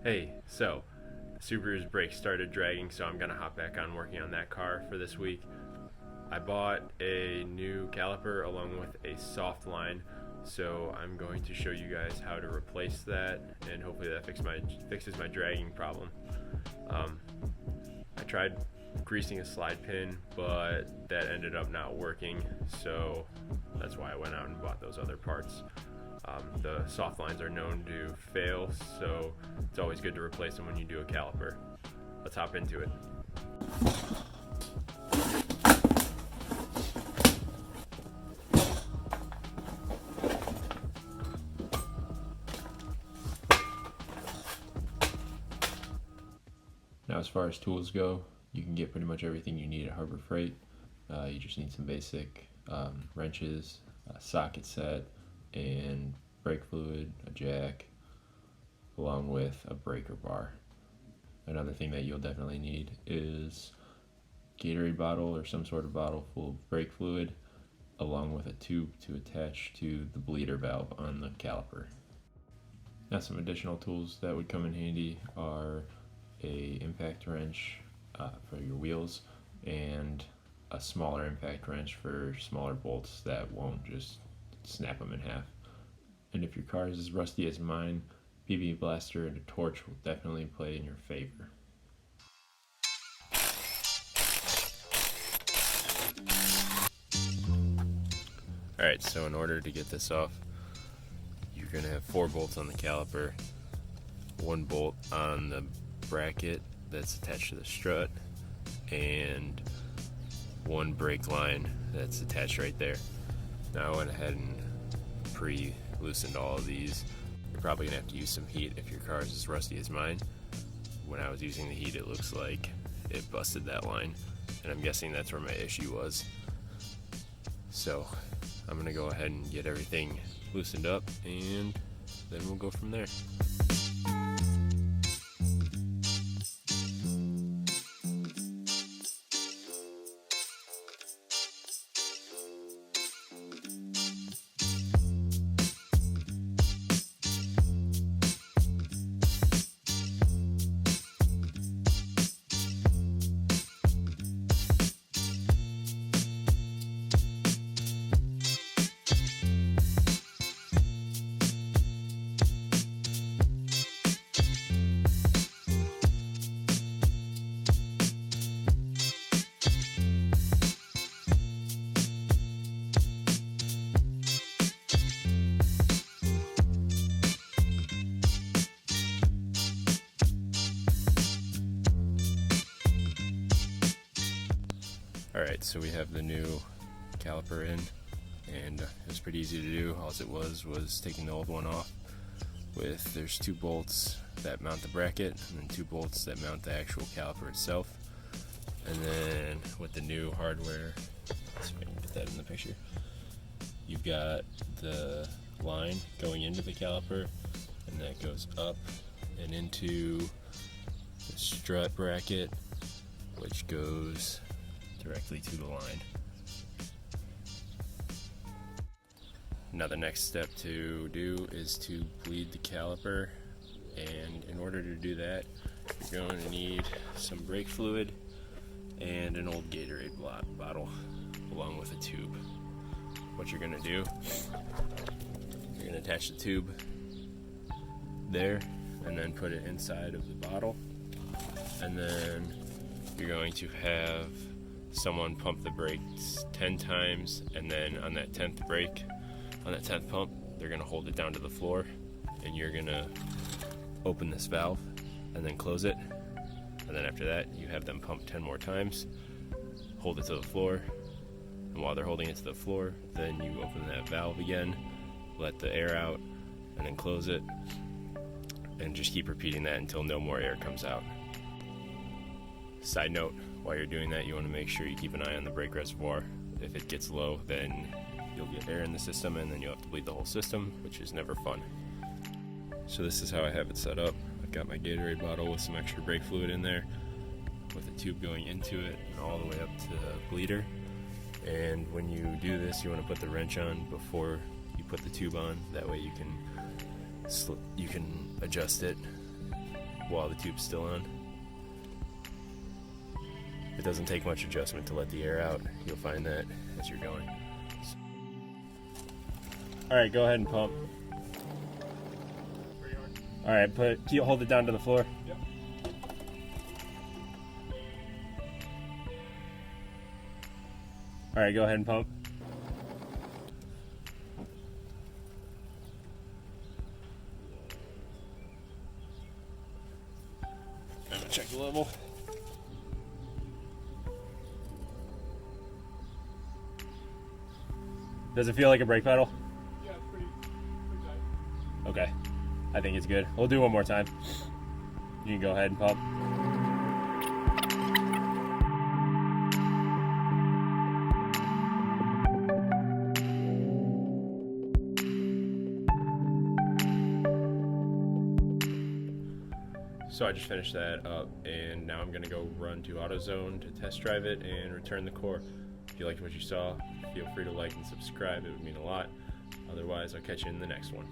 Hey, so Subaru's brakes started dragging, so I'm gonna hop back on working on that car for this week. I bought a new caliper along with a soft line, so I'm going to show you guys how to replace that, and hopefully that fixes my dragging problem. I tried greasing a slide pin, but that ended up not working, so that's why I went out and bought those other parts. The soft lines are known to fail, so it's always good to replace them when you do a caliper. Let's hop into it. Now, as far as tools go, you can get pretty much everything you need at Harbor Freight. You just need some basic wrenches, a socket set, and brake fluid, a jack, along with a breaker bar. Another thing that you'll definitely need is Gatorade bottle or some sort of bottle full of brake fluid, along with a tube to attach to the bleeder valve on the caliper. Now, some additional tools that would come in handy are a impact wrench for your wheels and a smaller impact wrench for smaller bolts that won't just snap them in half. And if your car is as rusty as mine, PB Blaster and a torch will definitely play in your favor. Alright, so in order to get this off, you're going to have 4 bolts on the caliper, 1 bolt on the bracket that's attached to the strut, and 1 brake line that's attached right there. Now I went ahead and pre-loosened all of these. You're probably going to have to use some heat if your car is as rusty as mine. When I was using the heat, it looks like it busted that line, and I'm guessing that's where my issue was. So I'm going to go ahead and get everything loosened up, and then we'll go from there. Alright, so we have the new caliper in, and it was pretty easy to do. All it was taking the old one off. There's 2 bolts that mount the bracket, and then 2 bolts that mount the actual caliper itself. And then with the new hardware, let's see if I can get that in the picture. You've got the line going into the caliper, and that goes up and into the strut bracket, which goes directly to the line. Now the next step to do is to bleed the caliper, and in order to do that, you're going to need some brake fluid and an old Gatorade bottle along with a tube. What you're going to do, you're going to attach the tube there and then put it inside of the bottle, and then you're going to have someone pump the brakes 10 times, and then on that 10th pump, they're going to hold it down to the floor, and you're going to open this valve and then close it, and then after that you have them pump 10 more times, hold it to the floor, and while they're holding it to the floor, then you open that valve again, let the air out, and then close it, and just keep repeating that until no more air comes out. Side note, while you're doing that, you want to make sure you keep an eye on the brake reservoir. If it gets low, then you'll get air in the system, and then you'll have to bleed the whole system, which is never fun. So this is how I have it set up. I've got my Gatorade bottle with some extra brake fluid in there, with a tube going into it and all the way up to the bleeder. And when you do this, you want to put the wrench on before you put the tube on. That way you can adjust it while the tube's still on. It doesn't take much adjustment to let the air out. You'll find that as you're going. Alright, go ahead and pump. Alright, hold it down to the floor. Yep. Alright, go ahead and pump. I'm gonna check the level. Does it feel like a brake pedal? Yeah, it's pretty tight. Okay, I think it's good. We'll do one more time. You can go ahead and pump. So I just finished that up, and now I'm gonna go run to AutoZone to test drive it and return the core. If you liked what you saw, feel free to like and subscribe. It would mean a lot. Otherwise, I'll catch you in the next one.